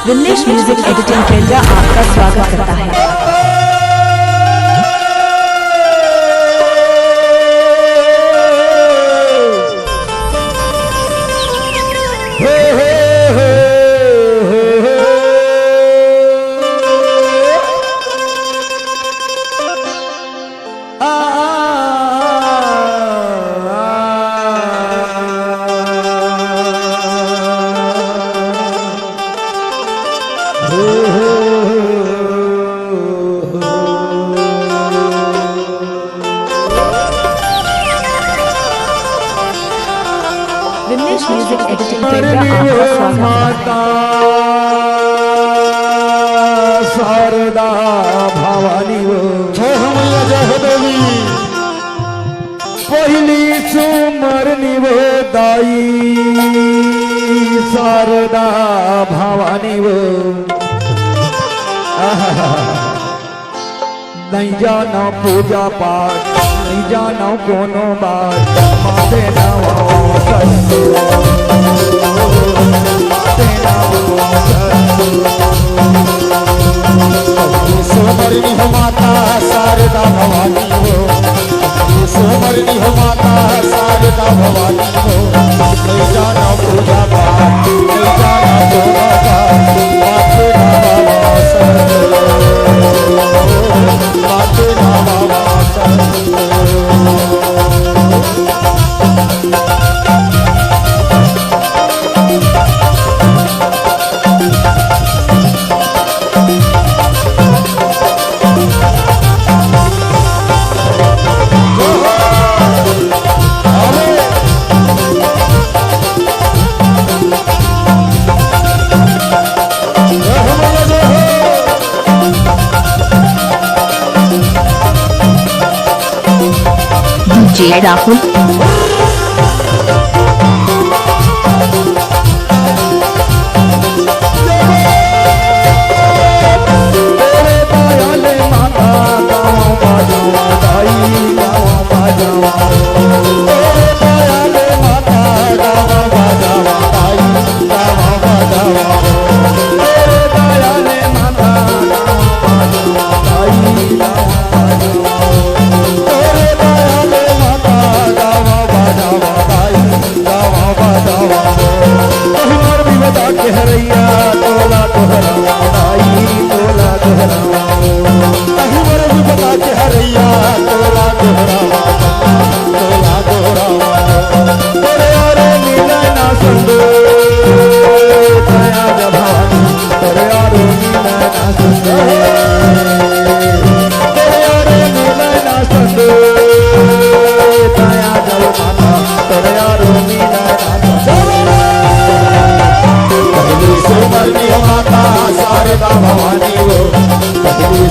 Vimlesh music editing केंद्र आपका स्वागत करता है। विमलेश म्यूजिक एडिटिंग केंद्र आपका स्वागत है। शारदा भवानी जगदेवी पहिली सुमरणी वो दाई शारदा भवानी वो नहीं जाना पूजा पाठ नहीं जाना कोनो बात माते नावा सोमरनी हो माता शारदा भवानी हो सोमरनी हो माता शारदा भवानी हो नहीं जाना पूजा पाठ नहीं जाना कोनो बात माते नावा माते नावा जय राहुल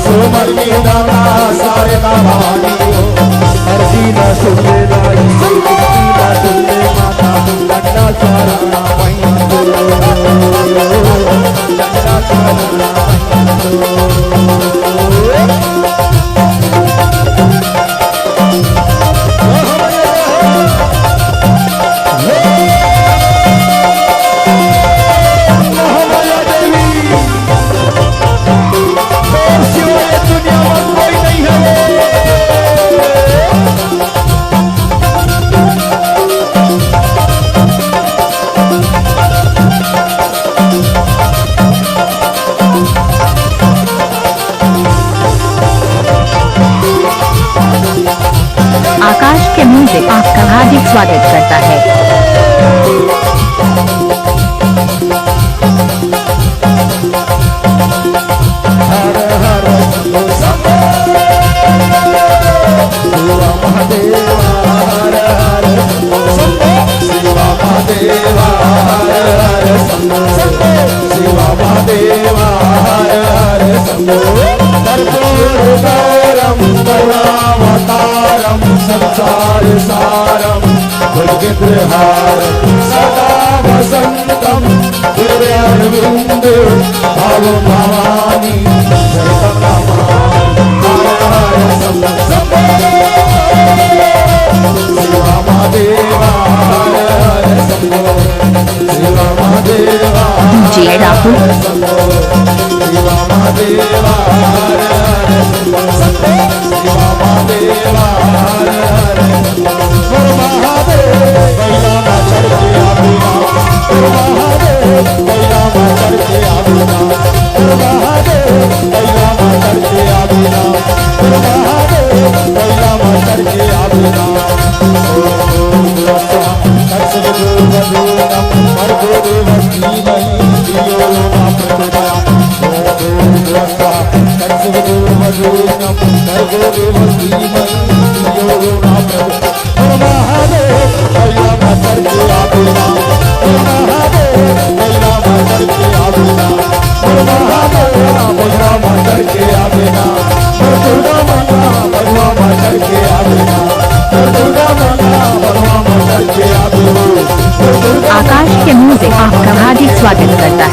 सोमरनी दाता शारदा भवानी हो अर्जी न सुने लाई न सुने माता डंडा चारणा मैया डंडा चारणा आकाश के म्यूजिक आपका हार्दिक स्वागत करता है। हर हर शंभो शिवा महादेवा हर हर शंभो शिवा महादेवा हर हर शंभो शिवा महादेवा हर हर शंभो कर्पूरगौरं करुणावतारं संसार सारं भुजगेन्द्रहारं सदा वसन्तं हृदयारविन्दे भाव भवानी शिवा महादेवा जय राहुल महादेवा हर हर शिवा महादेवा हर हर हर महादेव बैला में चढ़ के आवेला हर महादेव बैला में चढ़ के आवेला हर महादेव बैला में चढ़ के आवेला हर महादेव बैला में चढ़ के आवेला आकाश के मुंह से आपका हार्दिक स्वागत करता